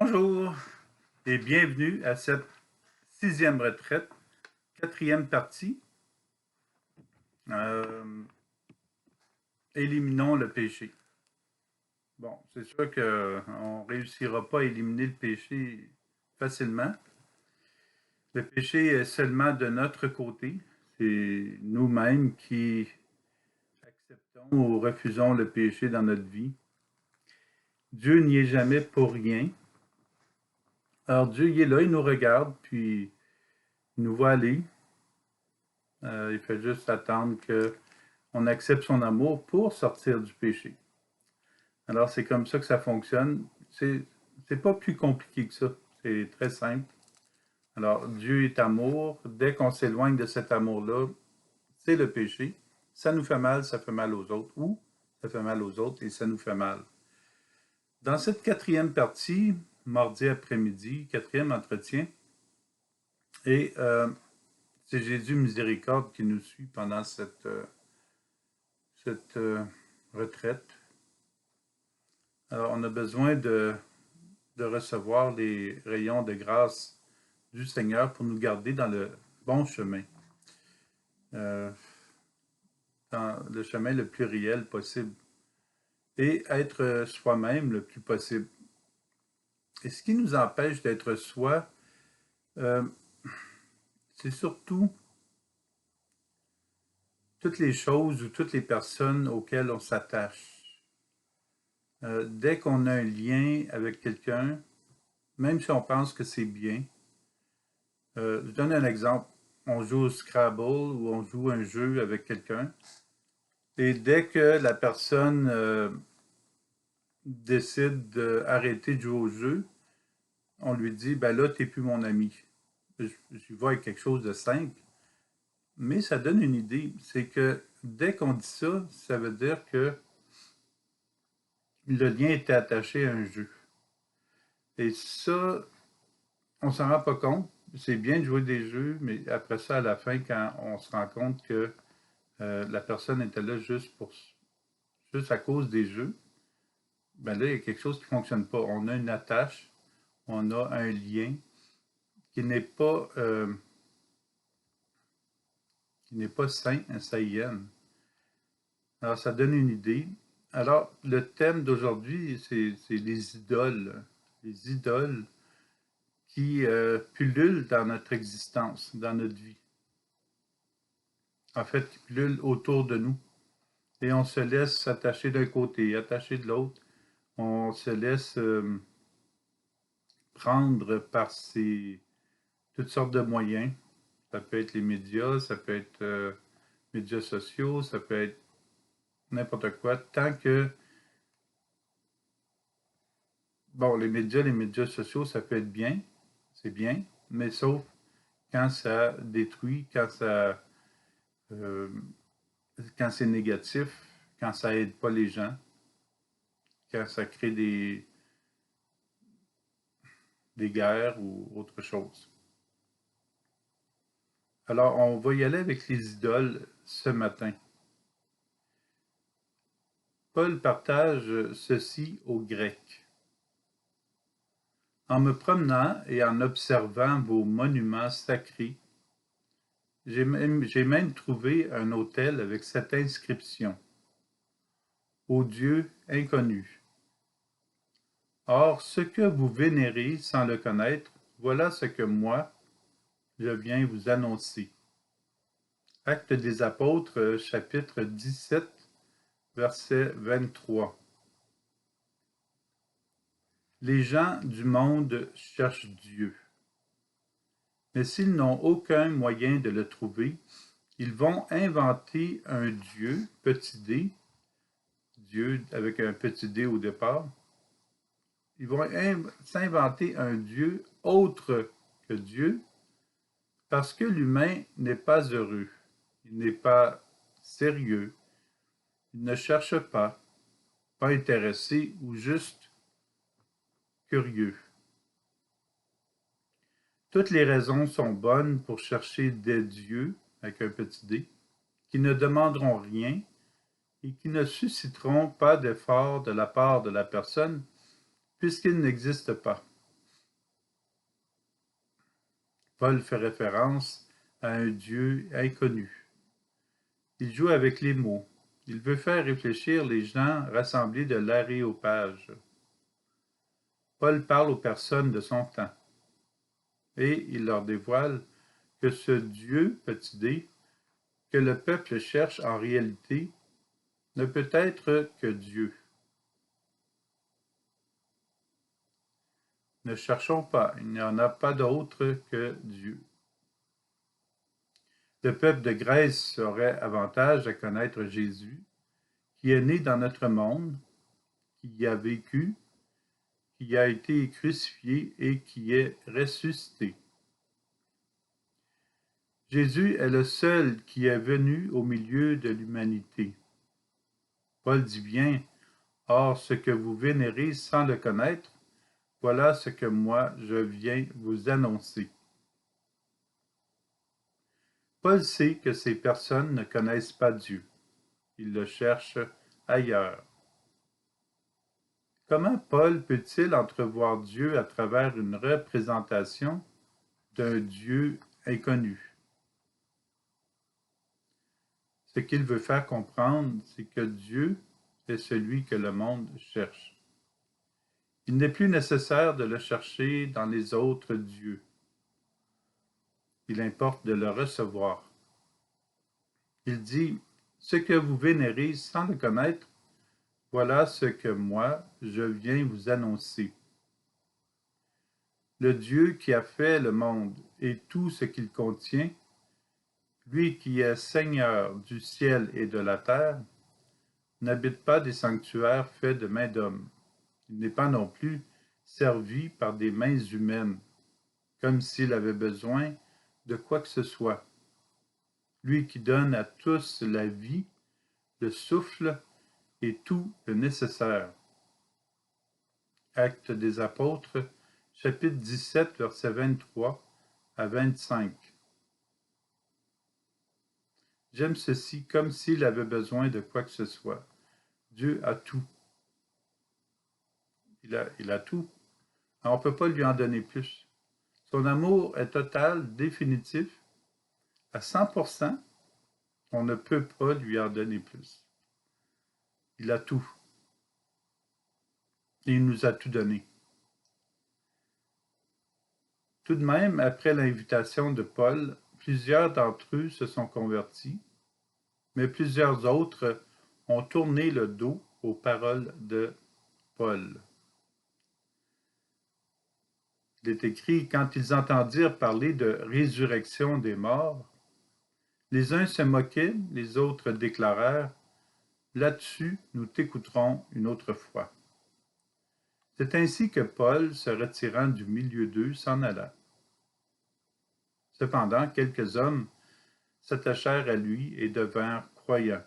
Bonjour et bienvenue à cette sixième retraite, quatrième partie. Éliminons le péché. Bon, c'est sûr qu'on ne réussira pas à éliminer le péché facilement. Le péché est seulement de notre côté. C'est nous-mêmes qui acceptons ou refusons le péché dans notre vie. Dieu n'y est jamais pour rien. Alors Dieu, il est là, il nous regarde, puis il nous voit aller. Il fait juste attendre qu'on accepte son amour pour sortir du péché. Alors, c'est comme ça que ça fonctionne. C'est pas plus compliqué que ça. C'est très simple. Alors, Dieu est amour. Dès qu'on s'éloigne de cet amour-là, c'est le péché. Ça nous fait mal, ça fait mal aux autres. Ou ça fait mal aux autres et ça nous fait mal. Dans cette quatrième partie, mardi après-midi, quatrième entretien, et c'est Jésus miséricorde qui nous suit pendant cette retraite. Alors, on a besoin de recevoir les rayons de grâce du Seigneur pour nous garder dans le bon chemin, dans le chemin le plus réel possible et être soi-même le plus possible. Et ce qui nous empêche d'être soi, euh, c'est surtout toutes les choses ou toutes les personnes auxquelles on s'attache. Dès qu'on a un lien avec quelqu'un, même si on pense que c'est bien, je donne un exemple. On joue au Scrabble ou on joue un jeu avec quelqu'un. Et dès que la personne décide d'arrêter de jouer au jeu, on lui dit, ben là, t'es plus mon ami. Je vois avec quelque chose de simple, mais ça donne une idée. C'est que dès qu'on dit ça, ça veut dire que le lien était attaché à un jeu. Et ça, on s'en rend pas compte. C'est bien de jouer des jeux, mais après ça, à la fin, quand on se rend compte que la personne était là juste à cause des jeux, ben là, il y a quelque chose qui ne fonctionne pas. On a une attache, on a un lien qui n'est pas, sain, un saïen. Alors, ça donne une idée. Alors, le thème d'aujourd'hui, c'est les idoles. Les idoles qui pullulent dans notre existence, dans notre vie. En fait, qui pullulent autour de nous. Et on se laisse attacher d'un côté, attacher de l'autre. On se laisse prendre par toutes sortes de moyens. Ça peut être les médias, ça peut être médias sociaux, ça peut être n'importe quoi, tant que, bon, les médias sociaux, ça peut être bien, c'est bien, mais sauf quand ça détruit, euh, quand c'est négatif, quand ça aide pas les gens, quand ça crée des guerres ou autre chose. Alors, on va y aller avec les idoles ce matin. Paul partage ceci aux Grecs. En me promenant et en observant vos monuments sacrés, j'ai même trouvé un autel avec cette inscription: Au Dieu inconnu. Or, ce que vous vénérez sans le connaître, voilà ce que moi, je viens vous annoncer. Actes des Apôtres, chapitre 17, verset 23. Les gens du monde cherchent Dieu. Mais s'ils n'ont aucun moyen de le trouver, ils vont inventer un Dieu, petit d, Dieu avec un petit d au départ. Ils vont s'inventer un Dieu autre que Dieu parce que l'humain n'est pas heureux, il n'est pas sérieux, il ne cherche pas intéressé ou juste curieux. Toutes les raisons sont bonnes pour chercher des dieux, avec un petit d, qui ne demanderont rien et qui ne susciteront pas d'effort de la part de la personne puisqu'ils n'existent pas. Paul fait référence à un Dieu inconnu. Il joue avec les mots. Il veut faire réfléchir les gens rassemblés de l'Aréopage. Paul parle aux personnes de son temps et il leur dévoile que ce Dieu, petit d, que le peuple cherche en réalité, ne peut être que Dieu. Ne cherchons pas, il n'y en a pas d'autre que Dieu. Le peuple de Grèce aurait avantage à connaître Jésus, qui est né dans notre monde, qui y a vécu, qui a été crucifié et qui est ressuscité. Jésus est le seul qui est venu au milieu de l'humanité. Paul dit bien, « Or, ce que vous vénérez sans le connaître, voilà ce que moi je viens vous annoncer. » Paul sait que ces personnes ne connaissent pas Dieu. Ils le cherchent ailleurs. Comment Paul peut-il entrevoir Dieu à travers une représentation d'un Dieu inconnu? Ce qu'il veut faire comprendre, c'est que Dieu est celui que le monde cherche. Il n'est plus nécessaire de le chercher dans les autres dieux. Il importe de le recevoir. Il dit, « Ce que vous vénérez sans le connaître, voilà ce que moi, je viens vous annoncer. » Le Dieu qui a fait le monde et tout ce qu'il contient, lui qui est Seigneur du ciel et de la terre, n'habite pas des sanctuaires faits de mains d'hommes. Il n'est pas non plus servi par des mains humaines, comme s'il avait besoin de quoi que ce soit. Lui qui donne à tous la vie, le souffle et tout le nécessaire. Actes des Apôtres, chapitre 17, versets 23 à 25. J'aime ceci comme s'il avait besoin de quoi que ce soit. Dieu a tout. Il a tout. On ne peut pas lui en donner plus. Son amour est total, définitif, à 100%. On ne peut pas lui en donner plus. Il a tout. Et il nous a tout donné. Tout de même, après l'invitation de Paul, plusieurs d'entre eux se sont convertis, mais plusieurs autres ont tourné le dos aux paroles de Paul. Il est écrit, quand ils entendirent parler de résurrection des morts, les uns se moquaient, les autres déclarèrent, là-dessus, nous t'écouterons une autre fois. C'est ainsi que Paul, se retirant du milieu d'eux, s'en alla. Cependant, quelques hommes s'attachèrent à lui et devinrent croyants.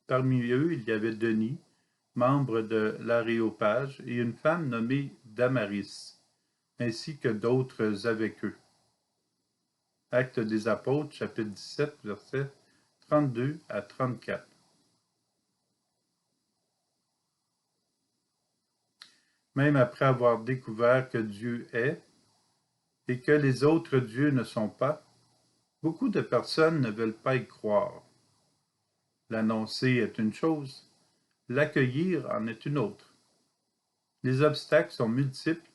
Parmi eux, il y avait Denis, membre de l'Aréopage, et une femme nommée Damaris, ainsi que d'autres avec eux. Actes des Apôtres, chapitre 17, versets 32 à 34. Même après avoir découvert que Dieu est et que les autres dieux ne sont pas, beaucoup de personnes ne veulent pas y croire. L'annoncer est une chose, l'accueillir en est une autre. Les obstacles sont multiples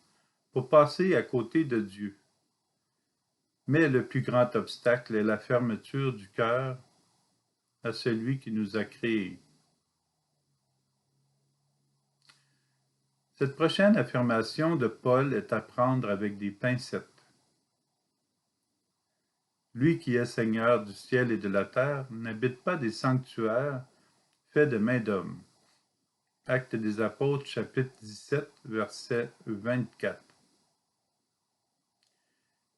pour passer à côté de Dieu. Mais le plus grand obstacle est la fermeture du cœur à celui qui nous a créés. Cette prochaine affirmation de Paul est à prendre avec des pincettes. Lui qui est Seigneur du ciel et de la terre n'habite pas des sanctuaires faits de mains d'hommes. Actes des Apôtres, chapitre 17, verset 24.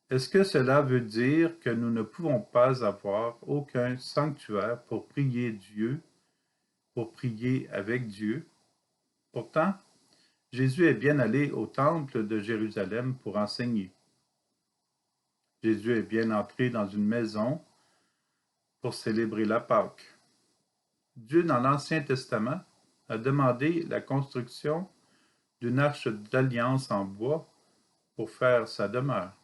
Est-ce que cela veut dire que nous ne pouvons pas avoir aucun sanctuaire pour prier Dieu, pour prier avec Dieu? Pourtant, Jésus est bien allé au temple de Jérusalem pour enseigner. Jésus est bien entré dans une maison pour célébrer la Pâque. Dieu, dans l'Ancien Testament, a demandé la construction d'une arche d'alliance en bois pour faire sa demeure.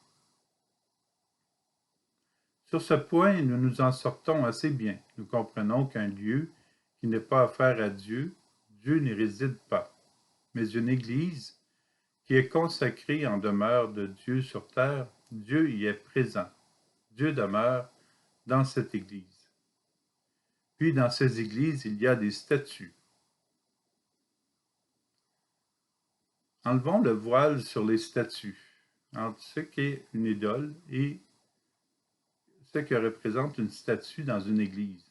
Sur ce point, nous nous en sortons assez bien. Nous comprenons qu'un lieu qui n'est pas offert à Dieu, Dieu n'y réside pas. Mais une Église qui est consacrée en demeure de Dieu sur terre, Dieu y est présent. Dieu demeure dans cette Église. Puis dans ces Églises, il y a des statues. Enlevons le voile sur les statues, entre ce qu'est une idole et ce que représente une statue dans une église.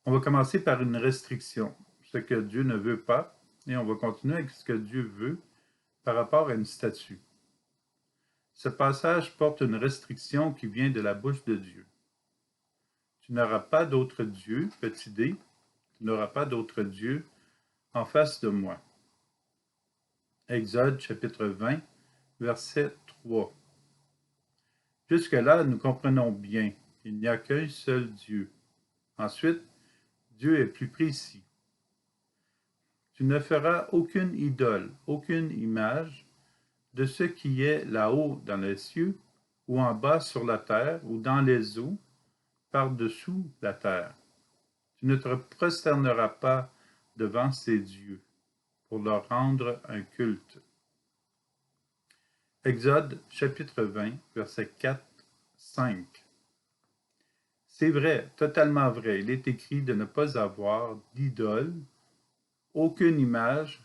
On va commencer par une restriction, ce que Dieu ne veut pas, et on va continuer avec ce que Dieu veut par rapport à une statue. Ce passage porte une restriction qui vient de la bouche de Dieu. Tu n'auras pas d'autre Dieu, petit d, tu n'auras pas d'autre Dieu en face de moi. Exode chapitre 20, verset 3. Jusque-là, nous comprenons bien qu'il n'y a qu'un seul Dieu. Ensuite, Dieu est plus précis. Tu ne feras aucune idole, aucune image de ce qui est là-haut dans les cieux, ou en bas sur la terre, ou dans les eaux, par-dessous la terre. Tu ne te prosterneras pas devant ces dieux pour leur rendre un culte. Exode chapitre 20, versets 4, 5. C'est vrai, totalement vrai, il est écrit de ne pas avoir d'idole, aucune image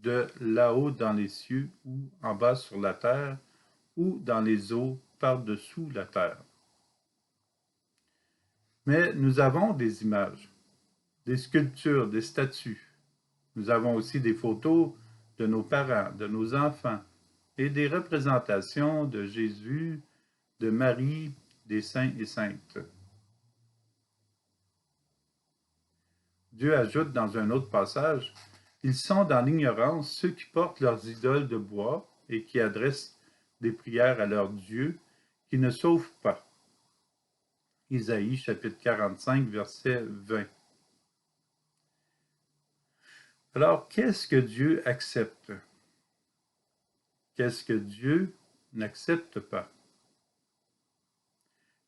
de là-haut dans les cieux ou en bas sur la terre ou dans les eaux par-dessous la terre. Mais nous avons des images, des sculptures, des statues. Nous avons aussi des photos de nos parents, de nos enfants et des représentations de Jésus, de Marie, des saints et saintes. Dieu ajoute dans un autre passage, « Ils sont dans l'ignorance ceux qui portent leurs idoles de bois et qui adressent des prières à leur Dieu, qui ne sauvent pas. » Isaïe chapitre 45, verset 20. Alors, qu'est-ce que Dieu accepte? Qu'est-ce que Dieu n'accepte pas?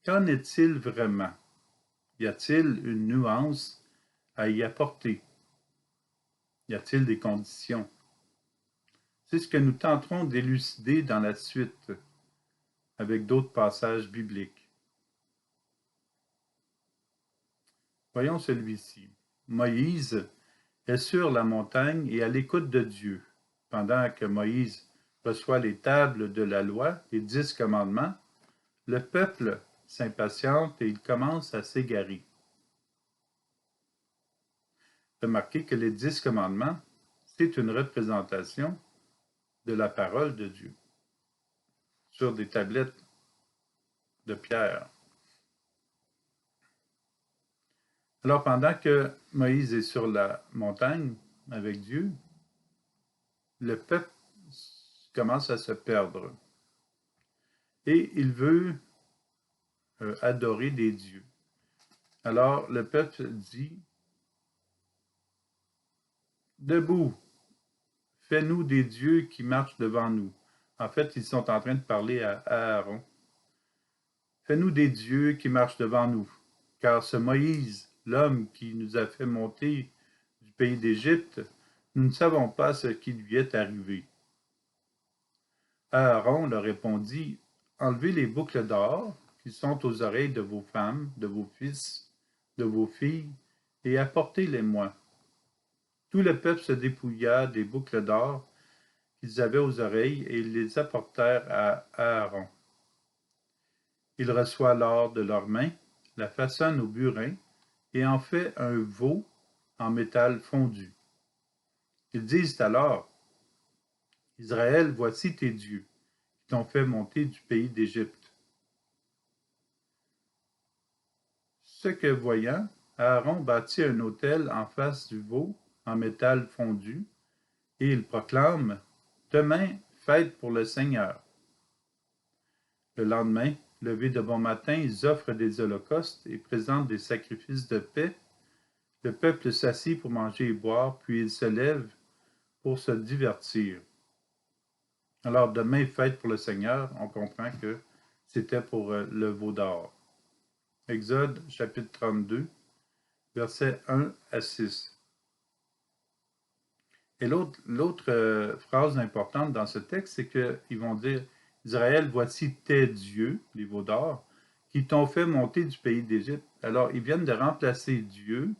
Qu'en est-il vraiment? Y a-t-il une nuance à y apporter? Y a-t-il des conditions? C'est ce que nous tenterons d'élucider dans la suite avec d'autres passages bibliques. Voyons celui-ci. Moïse est sur la montagne et à l'écoute de Dieu. Pendant que Moïse reçoit les tables de la loi, les 10 commandements, le peuple s'impatiente et il commence à s'égarer. Remarquez que les 10 commandements, c'est une représentation de la parole de Dieu sur des tablettes de pierre. Alors, pendant que Moïse est sur la montagne avec Dieu, le peuple commence à se perdre et il veut adorer des dieux. Alors, le peuple dit, « Debout, fais-nous des dieux qui marchent devant nous. » En fait, ils sont en train de parler à Aaron. « Fais-nous des dieux qui marchent devant nous, car ce Moïse, l'homme qui nous a fait monter du pays d'Égypte, nous ne savons pas ce qui lui est arrivé. » Aaron leur répondit, « Enlevez les boucles d'or qui sont aux oreilles de vos femmes, de vos fils, de vos filles, et apportez-les-moi. » Tout le peuple se dépouilla des boucles d'or qu'ils avaient aux oreilles, et ils les apportèrent à Aaron. Il reçoit l'or de leurs mains, la façonne au burin, et en fait un veau en métal fondu. Ils disent alors, « Israël, voici tes dieux, qui t'ont fait monter du pays d'Égypte. » Ce que voyant, Aaron bâtit un autel en face du veau en métal fondu, et il proclame, « Demain, fête pour le Seigneur. » Le lendemain, levé de bon matin, ils offrent des holocaustes et présentent des sacrifices de paix. Le peuple s'assit pour manger et boire, puis ils se lèvent pour se divertir. Alors, demain, fête pour le Seigneur, on comprend que c'était pour le veau d'or. Exode chapitre 32, versets 1 à 6. Et l'autre phrase importante dans ce texte, c'est qu'ils vont dire, Israël, voici tes dieux, les veaux d'or, qui t'ont fait monter du pays d'Égypte. Alors, ils viennent de remplacer Dieu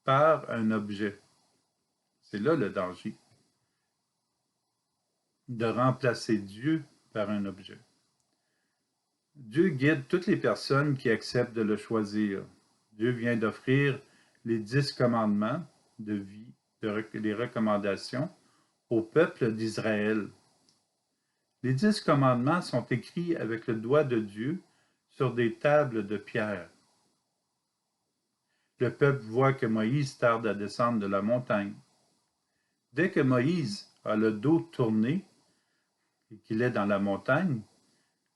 par un objet. C'est là le danger, de remplacer Dieu par un objet. Dieu guide toutes les personnes qui acceptent de le choisir. Dieu vient d'offrir les 10 commandements de vie, les recommandations au peuple d'Israël. Les 10 commandements sont écrits avec le doigt de Dieu sur des tables de pierre. Le peuple voit que Moïse tarde à descendre de la montagne. Dès que Moïse a le dos tourné et qu'il est dans la montagne,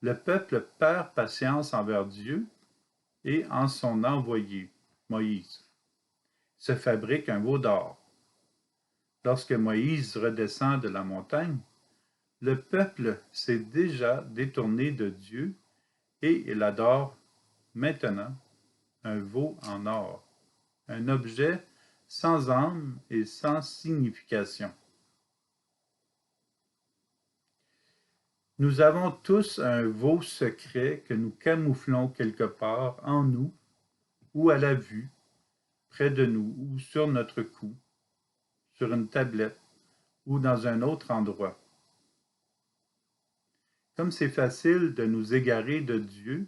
le peuple perd patience envers Dieu et en son envoyé, Moïse, se fabrique un veau d'or. Lorsque Moïse redescend de la montagne, le peuple s'est déjà détourné de Dieu et il adore maintenant un veau en or, un objet sans âme et sans signification. Nous avons tous un veau secret que nous camouflons quelque part en nous ou à la vue, près de nous ou sur notre cou, sur une tablette ou dans un autre endroit. Comme c'est facile de nous égarer de Dieu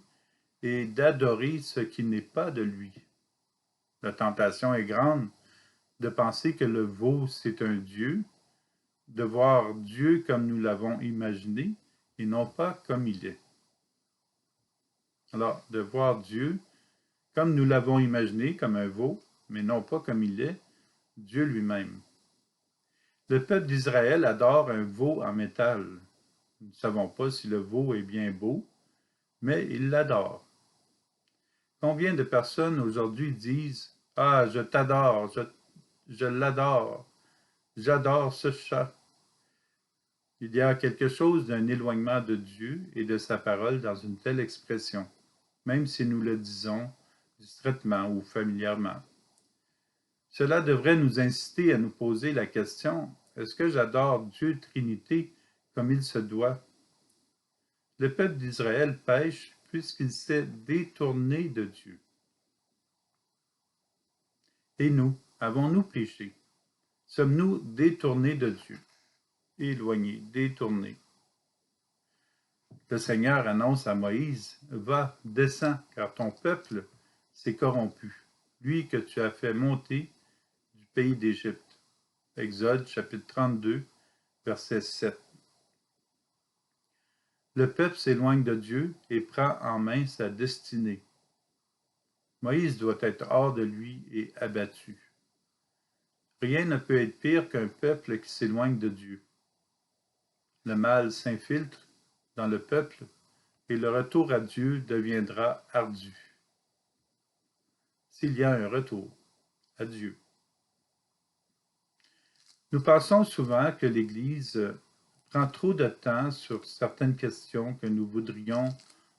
et d'adorer ce qui n'est pas de lui. La tentation est grande de penser que le veau, c'est un Dieu, de voir Dieu comme nous l'avons imaginé et non pas comme il est. Alors, de voir Dieu comme nous l'avons imaginé, comme un veau, mais non pas comme il est, Dieu lui-même. Le peuple d'Israël adore un veau en métal. Nous ne savons pas si le veau est bien beau, mais il l'adore. Combien de personnes aujourd'hui disent « Ah, je t'adore, je l'adore, j'adore ce chat ». Il y a quelque chose d'un éloignement de Dieu et de sa parole dans une telle expression, même si nous le disons distraitement ou familièrement. Cela devrait nous inciter à nous poser la question, est-ce que j'adore Dieu Trinité comme il se doit? Le peuple d'Israël pêche puisqu'il s'est détourné de Dieu. Et nous, avons-nous péché? Sommes-nous détournés de Dieu? Éloignés, détournés. Le Seigneur annonce à Moïse, « Va, descends, car ton peuple s'est corrompu, lui que tu as fait monter du pays d'Égypte. » Exode chapitre 32, verset 7. Le peuple s'éloigne de Dieu et prend en main sa destinée. Moïse doit être hors de lui et abattu. Rien ne peut être pire qu'un peuple qui s'éloigne de Dieu. Le mal s'infiltre dans le peuple et le retour à Dieu deviendra ardu. S'il y a un retour à Dieu. Nous pensons souvent que l'Église prend trop de temps sur certaines questions que nous voudrions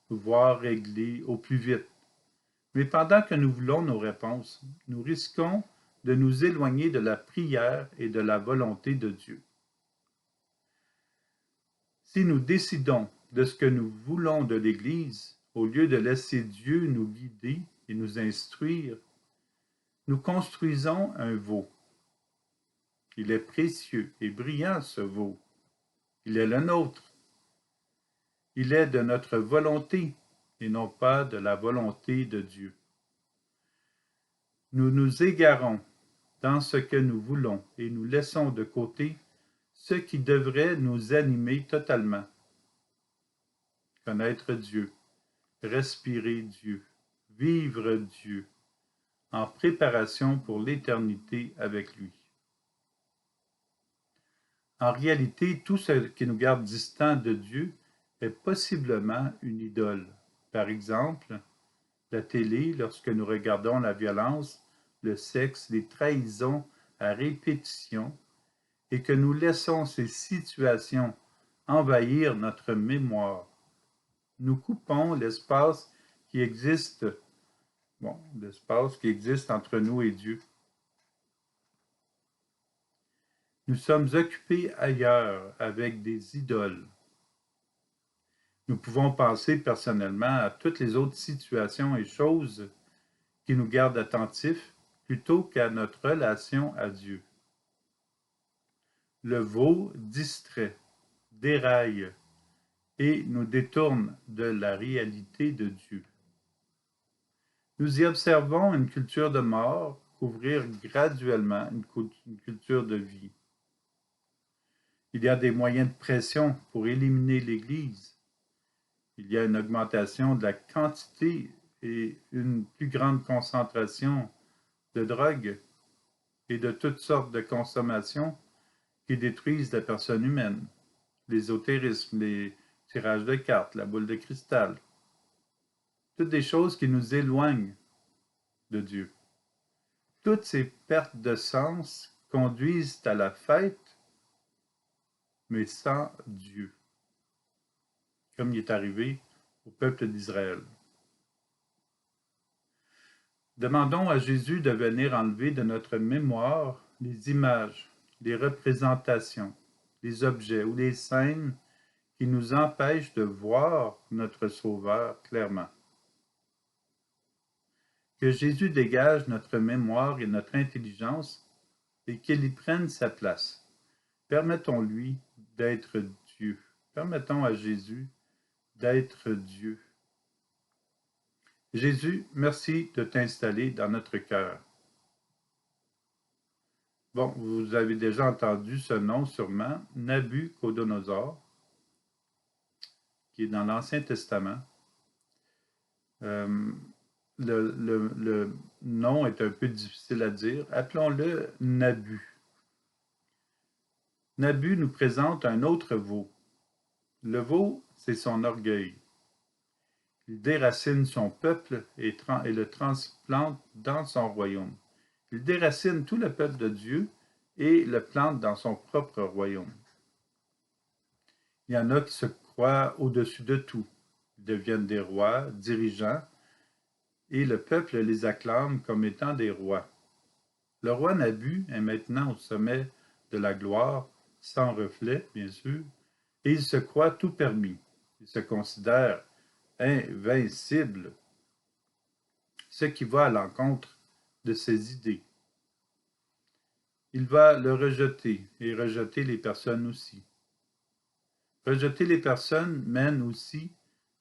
voir réglées au plus vite. Mais pendant que nous voulons nos réponses, nous risquons de nous éloigner de la prière et de la volonté de Dieu. Si nous décidons de ce que nous voulons de l'Église, au lieu de laisser Dieu nous guider et nous instruire, nous construisons un veau. Il est précieux et brillant, ce veau. Il est le nôtre. Il est de notre volonté et non pas de la volonté de Dieu. Nous nous égarons dans ce que nous voulons et nous laissons de côté ce qui devrait nous animer totalement. Connaître Dieu, respirer Dieu, vivre Dieu, en préparation pour l'éternité avec lui. En réalité, tout ce qui nous garde distants de Dieu est possiblement une idole. Par exemple, la télé, lorsque nous regardons la violence, le sexe, les trahisons à répétition, et que nous laissons ces situations envahir notre mémoire. nous coupons l'espace qui existe, l'espace qui existe entre nous et Dieu. Nous sommes occupés ailleurs avec des idoles. Nous pouvons penser personnellement à toutes les autres situations et choses qui nous gardent attentifs plutôt qu'à notre relation à Dieu. Le veau distrait, déraille et nous détourne de la réalité de Dieu. Nous y observons une culture de mort couvrir graduellement une culture de vie. Il y a des moyens de pression pour éliminer l'Église. Il y a une augmentation de la quantité et une plus grande concentration de drogue et de toutes sortes de consommations qui détruisent la personne humaine. L'ésotérisme, les tirages de cartes, la boule de cristal. Toutes des choses qui nous éloignent de Dieu. Toutes ces pertes de sens conduisent à la fête, mais sans Dieu, comme il est arrivé au peuple d'Israël. Demandons à Jésus de venir enlever de notre mémoire les images, les représentations, les objets ou les scènes qui nous empêchent de voir notre Sauveur clairement. Que Jésus dégage notre mémoire et notre intelligence et qu'il y prenne sa place. Permettons-lui d'être Dieu. Permettons à Jésus d'être Dieu. Jésus, merci de t'installer dans notre cœur. Bon, vous avez déjà entendu ce nom sûrement, Nabuchodonosor, qui est dans l'Ancien Testament. Le nom est un peu difficile à dire. Appelons-le Nabu. Nabu nous présente un autre veau. Le veau, c'est son orgueil. Il déracine son peuple et le transplante dans son royaume. Il déracine tout le peuple de Dieu et le plante dans son propre royaume. Il y en a qui se croient au-dessus de tout. Ils deviennent des rois, dirigeants, et le peuple les acclame comme étant des rois. Le roi Nabu est maintenant au sommet de la gloire, sans reflet, bien sûr, et il se croit tout permis. Il se considère invincible, ce qui va à l'encontre de ses idées. Il va le rejeter et rejeter les personnes aussi. Rejeter les personnes mène aussi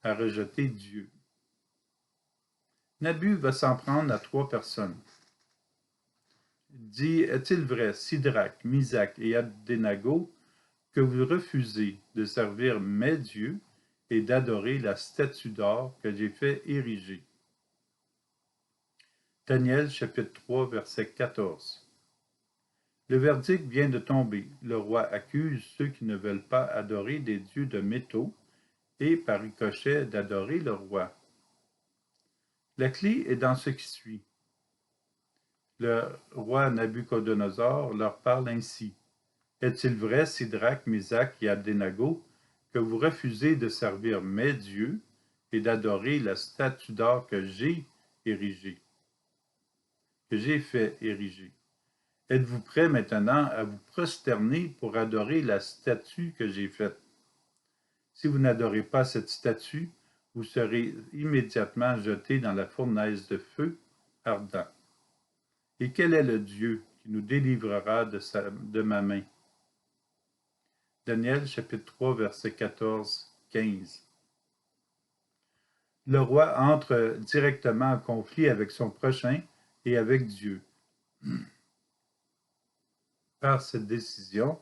à rejeter Dieu. Nabu va s'en prendre à 3 personnes. Il dit, est-il vrai, Sidrac, Misac et Abdenago, que vous refusez de servir mes dieux et d'adorer la statue d'or que j'ai fait ériger? Daniel chapitre 3, verset 14. Le verdict vient de tomber. Le roi accuse ceux qui ne veulent pas adorer des dieux de métaux et, par ricochet, d'adorer le roi. La clé est dans ce qui suit. Le roi Nabuchodonosor leur parle ainsi. Est-il vrai, Sidrac, Misac et Abdenago, que vous refusez de servir mes dieux et d'adorer la statue d'or que j'ai érigée, que j'ai fait ériger? Êtes-vous prêts maintenant à vous prosterner pour adorer la statue que j'ai faite? Si vous n'adorez pas cette statue, vous serez immédiatement jetés dans la fournaise de feu ardent. Et quel est le Dieu qui nous délivrera de ma main? Daniel chapitre 3, versets 14-15. Le roi entre directement en conflit avec son prochain et avec Dieu. Par cette décision,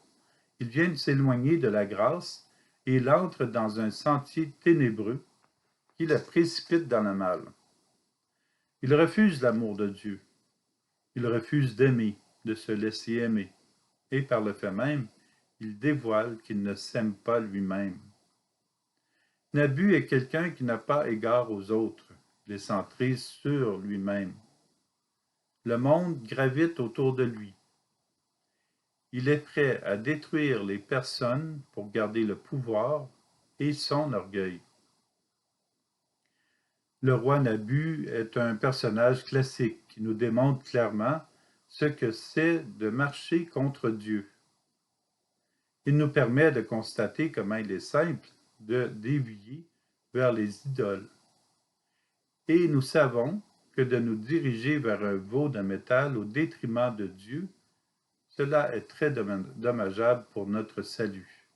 il vient de s'éloigner de la grâce et il entre dans un sentier ténébreux qui le précipite dans le mal. Il refuse l'amour de Dieu. Il refuse d'aimer, de se laisser aimer. Et par le fait même, il dévoile qu'il ne s'aime pas lui-même. Nabu est quelqu'un qui n'a pas égard aux autres. Il est centré sur lui-même. Le monde gravite autour de lui. Il est prêt à détruire les personnes pour garder le pouvoir et son orgueil. Le roi Nabu est un personnage classique qui nous démontre clairement ce que c'est de marcher contre Dieu. Il nous permet de constater comment il est simple de dévier vers les idoles. Et nous savons que de nous diriger vers un veau de métal au détriment de Dieu, cela est très dommageable pour notre salut.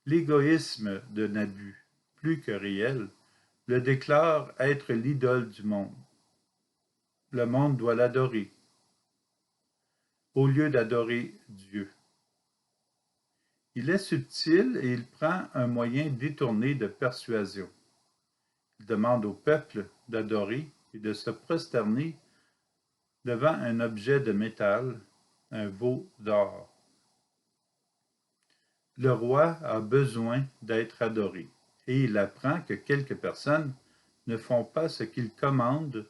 L'égoïsme de Nabu, plus que réel, le déclare être l'idole du monde. Le monde doit l'adorer, au lieu d'adorer Dieu. Il est subtil et il prend un moyen détourné de persuasion. Il demande au peuple d'adorer et de se prosterner devant un objet de métal, un veau d'or. Le roi a besoin d'être adoré, et il apprend que quelques personnes ne font pas ce qu'il commande.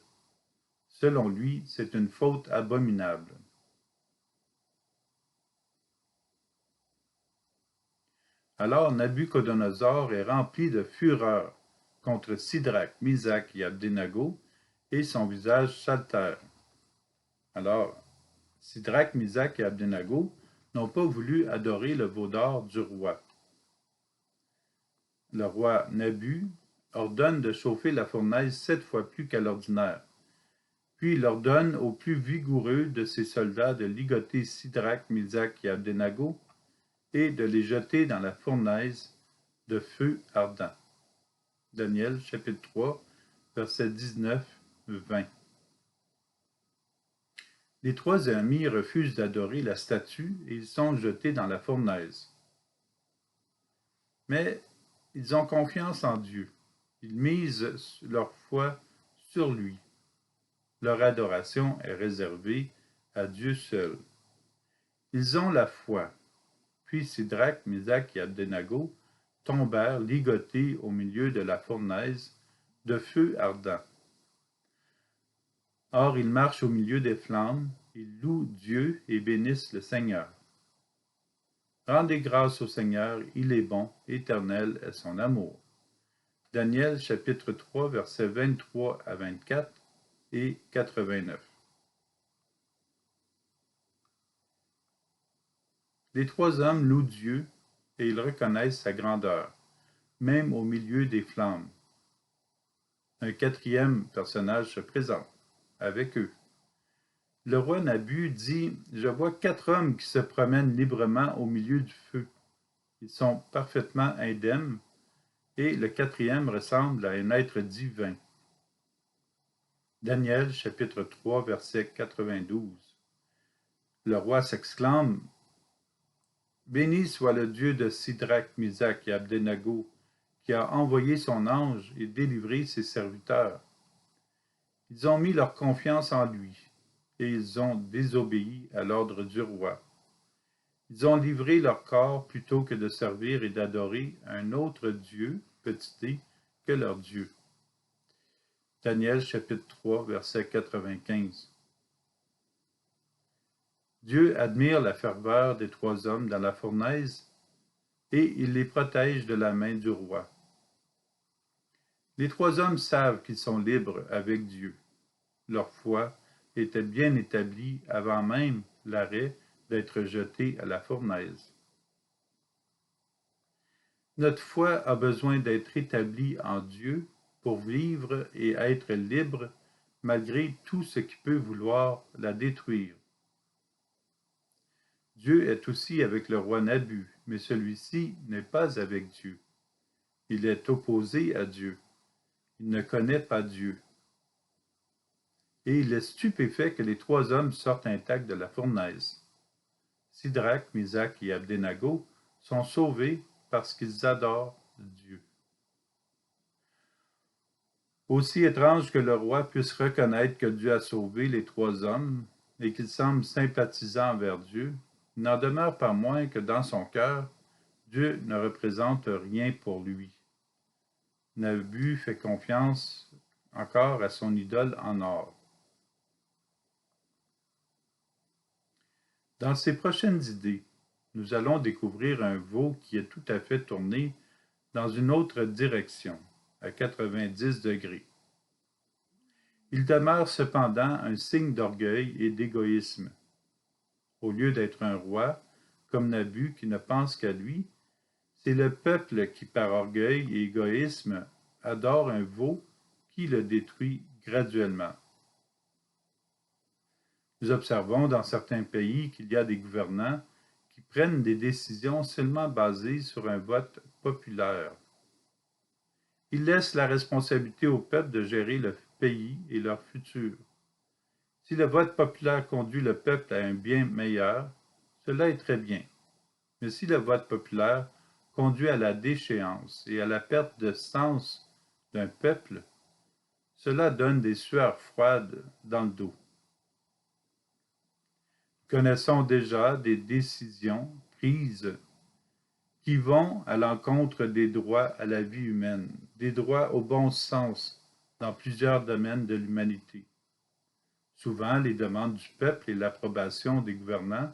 Selon lui, c'est une faute abominable. Alors Nabuchodonosor est rempli de fureur contre Sidrac, Misac et Abdenago, et son visage s'altère. Alors, Sidrac, Misac et Abdenago n'ont pas voulu adorer le veau d'or du roi. Le roi Nabu ordonne de chauffer la fournaise 7 fois plus qu'à l'ordinaire. Puis il ordonne aux plus vigoureux de ses soldats de ligoter Sidrac, Misac et Abdenago et de les jeter dans la fournaise de feu ardent. Daniel chapitre 3, versets 19-20. Les trois amis refusent d'adorer la statue et ils sont jetés dans la fournaise. Mais ils ont confiance en Dieu. Ils misent leur foi sur lui. Leur adoration est réservée à Dieu seul. Ils ont la foi. Puis Sidrac, Misac et Abdenago tombèrent ligotés au milieu de la fournaise de feu ardent. Or ils marchent au milieu des flammes, ils louent Dieu et bénissent le Seigneur. Rendez grâce au Seigneur, il est bon, éternel est son amour. Daniel chapitre 3, versets 23 à 24 et 89. Les trois hommes louent Dieu et ils reconnaissent sa grandeur, même au milieu des flammes. Un quatrième personnage se présente avec eux. Le roi Nabu dit « Je vois 4 hommes qui se promènent librement au milieu du feu. Ils sont parfaitement indemnes, et le quatrième ressemble à un être divin. » Daniel chapitre 3, verset 92. Le roi s'exclame « Béni soit le Dieu de Sidrac, Misac et Abdenago, qui a envoyé son ange et délivré ses serviteurs. Ils ont mis leur confiance en lui, et ils ont désobéi à l'ordre du roi. Ils ont livré leur corps plutôt que de servir et d'adorer un autre Dieu, petit d, que leur Dieu. » Daniel chapitre 3, verset 95. Dieu admire la ferveur des trois hommes dans la fournaise et il les protège de la main du roi. Les trois hommes savent qu'ils sont libres avec Dieu. Leur foi était bien établie avant même l'arrêt d'être jetés à la fournaise. Notre foi a besoin d'être établie en Dieu pour vivre et être libre malgré tout ce qui peut vouloir la détruire. Dieu est aussi avec le roi Nabu, mais celui-ci n'est pas avec Dieu. Il est opposé à Dieu. Il ne connaît pas Dieu. Et il est stupéfait que les trois hommes sortent intacts de la fournaise. Sidrac, Misac et Abdenago sont sauvés parce qu'ils adorent Dieu. Aussi étrange que le roi puisse reconnaître que Dieu a sauvé les trois hommes et qu'il semble sympathisant envers Dieu, il n'en demeure pas moins que dans son cœur, Dieu ne représente rien pour lui. Nabu fait confiance encore à son idole en or. Dans ses prochaines idées, nous allons découvrir un veau qui est tout à fait tourné dans une autre direction, à 90 degrés. Il demeure cependant un signe d'orgueil et d'égoïsme. Au lieu d'être un roi, comme Nabu qui ne pense qu'à lui, c'est le peuple qui, par orgueil et égoïsme, adore un veau qui le détruit graduellement. Nous observons dans certains pays qu'il y a des gouvernants qui prennent des décisions seulement basées sur un vote populaire. Ils laissent la responsabilité au peuple de gérer le pays et leur futur. Si le vote populaire conduit le peuple à un bien meilleur, cela est très bien. Mais si le vote populaire conduit à la déchéance et à la perte de sens d'un peuple, cela donne des sueurs froides dans le dos. Nous connaissons déjà des décisions prises qui vont à l'encontre des droits à la vie humaine, des droits au bon sens dans plusieurs domaines de l'humanité. Souvent, les demandes du peuple et l'approbation des gouvernants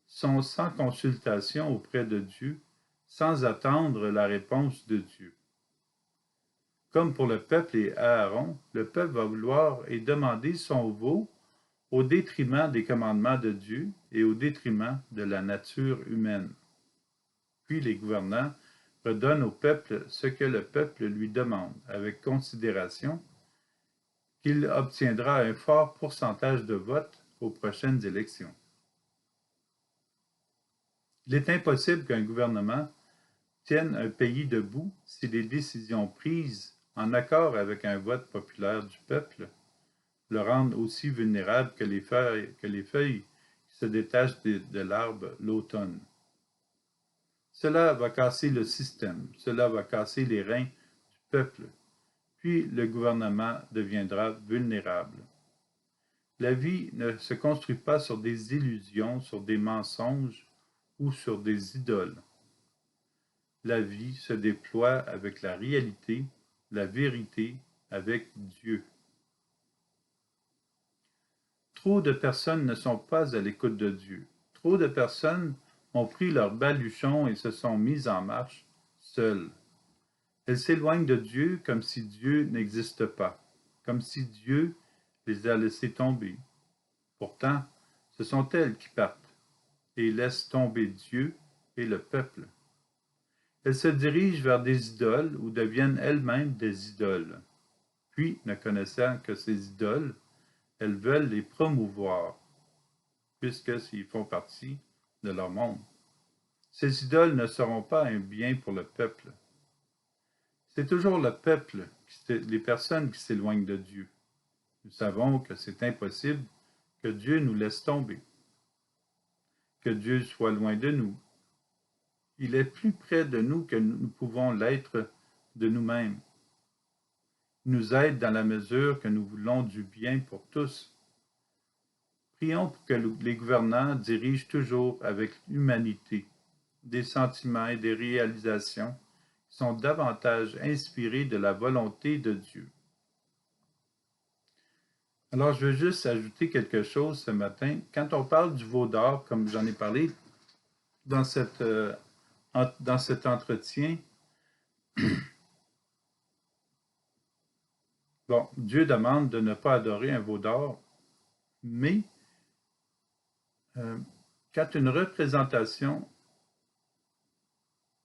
sont sans consultation auprès de Dieu, sans attendre la réponse de Dieu. Comme pour le peuple et Aaron, le peuple va vouloir et demander son veau au détriment des commandements de Dieu et au détriment de la nature humaine. Puis les gouvernants redonnent au peuple ce que le peuple lui demande, avec considération qu'il obtiendra un fort pourcentage de votes aux prochaines élections. Il est impossible qu'un gouvernement tienne un pays debout si les décisions prises en accord avec un vote populaire du peuple le rendent aussi vulnérable que les feuilles qui se détachent de l'arbre l'automne. Cela va casser le système, cela va casser les reins du peuple, puis le gouvernement deviendra vulnérable. La vie ne se construit pas sur des illusions, sur des mensonges ou sur des idoles. La vie se déploie avec la réalité, la vérité, avec Dieu. Trop de personnes ne sont pas à l'écoute de Dieu. Trop de personnes ont pris leur baluchon et se sont mises en marche seules. Elles s'éloignent de Dieu comme si Dieu n'existe pas, comme si Dieu les a laissées tomber. Pourtant, ce sont elles qui partent et laissent tomber Dieu et le peuple. Elles se dirigent vers des idoles ou deviennent elles-mêmes des idoles. Puis, ne connaissant que ces idoles, elles veulent les promouvoir, puisqu'ils font partie de leur monde. Ces idoles ne seront pas un bien pour le peuple. C'est toujours le peuple, les personnes qui s'éloignent de Dieu. Nous savons que c'est impossible que Dieu nous laisse tomber, que Dieu soit loin de nous. Il est plus près de nous que nous pouvons l'être de nous-mêmes. Il nous aide dans la mesure que nous voulons du bien pour tous. Prions pour que les gouvernants dirigent toujours avec humanité des sentiments et des réalisations qui sont davantage inspirés de la volonté de Dieu. Alors, je veux juste ajouter quelque chose ce matin. Quand on parle du veau d'or, comme j'en ai parlé dans cet entretien, bon, Dieu demande de ne pas adorer un veau d'or, mais quand une représentation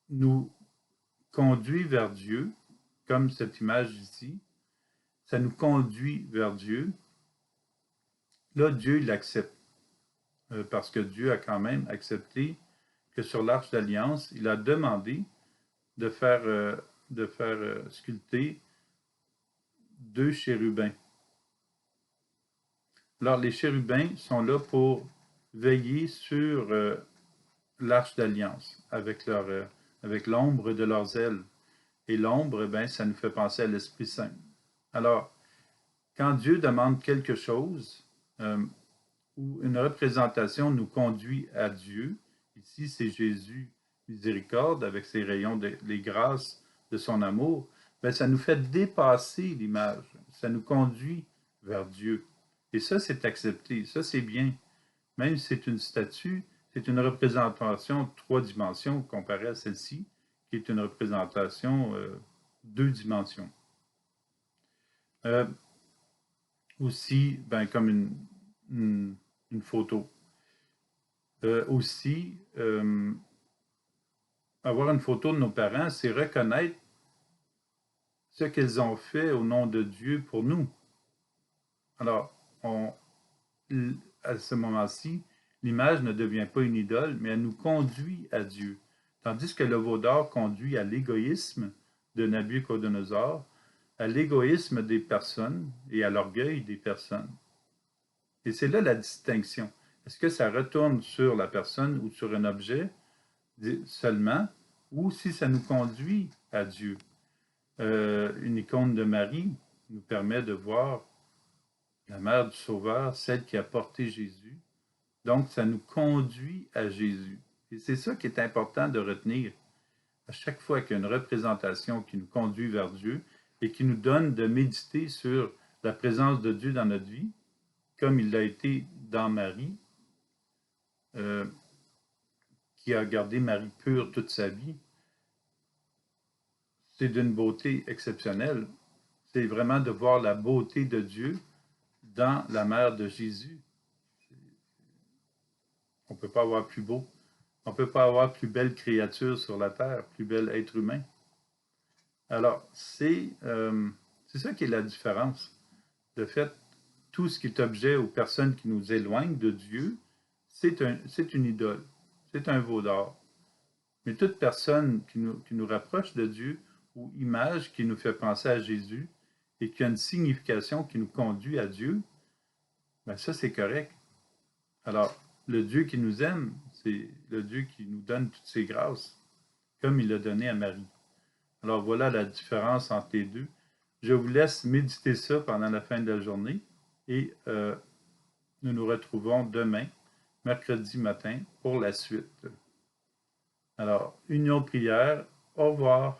nous conduit vers Dieu, comme cette image ici, ça nous conduit vers Dieu, là, Dieu l'accepte. Parce que Dieu a quand même accepté que sur l'Arche d'Alliance, il a demandé de faire sculpter 2 chérubins. Alors, les chérubins sont là pour veiller sur l'Arche d'Alliance avec l'ombre de leurs ailes. Et l'ombre, ça nous fait penser à l'Esprit Saint. Alors, quand Dieu demande quelque chose, où une représentation nous conduit à Dieu, ici c'est Jésus miséricorde avec ses rayons, les grâces de son amour, ça nous fait dépasser l'image, ça nous conduit vers Dieu. Et ça, c'est accepté, ça c'est bien. Même si c'est une statue, c'est une représentation de 3 dimensions comparée à celle-ci, qui est une représentation 2 dimensions. Euh, aussi, ben, comme une photo. Aussi, avoir une photo de nos parents, c'est reconnaître ce qu'ils ont fait au nom de Dieu pour nous. Alors, à ce moment-ci, l'image ne devient pas une idole, mais elle nous conduit à Dieu. Tandis que le veau d'or conduit à l'égoïsme de Nabuchodonosor, à l'égoïsme des personnes et à l'orgueil des personnes. Et c'est là la distinction. Est-ce que ça retourne sur la personne ou sur un objet seulement, ou si ça nous conduit à Dieu? Une icône de Marie nous permet de voir la mère du Sauveur, celle qui a porté Jésus. Donc, ça nous conduit à Jésus. Et c'est ça qui est important de retenir. À chaque fois qu'il y a une représentation qui nous conduit vers Dieu et qui nous donne de méditer sur la présence de Dieu dans notre vie, comme il l'a été dans Marie, euh, qui a gardé Marie pure toute sa vie, c'est d'une beauté exceptionnelle. C'est vraiment de voir la beauté de Dieu dans la mère de Jésus. On ne peut pas avoir plus beau. On ne peut pas avoir plus belle créature sur la terre, plus bel être humain. Alors, c'est ça qui est la différence. De fait, tout ce qui est objet ou personne qui nous éloigne de Dieu, c'est une idole, c'est un veau d'or. Mais toute personne qui nous rapproche de Dieu ou image qui nous fait penser à Jésus et qui a une signification qui nous conduit à Dieu, ben ça c'est correct. Alors, le Dieu qui nous aime, c'est le Dieu qui nous donne toutes ses grâces, comme il l'a donné à Marie. Alors voilà la différence entre les deux. Je vous laisse méditer ça pendant la fin de la journée et nous nous retrouvons demain, mercredi matin, pour la suite. Alors, union de prière, au revoir.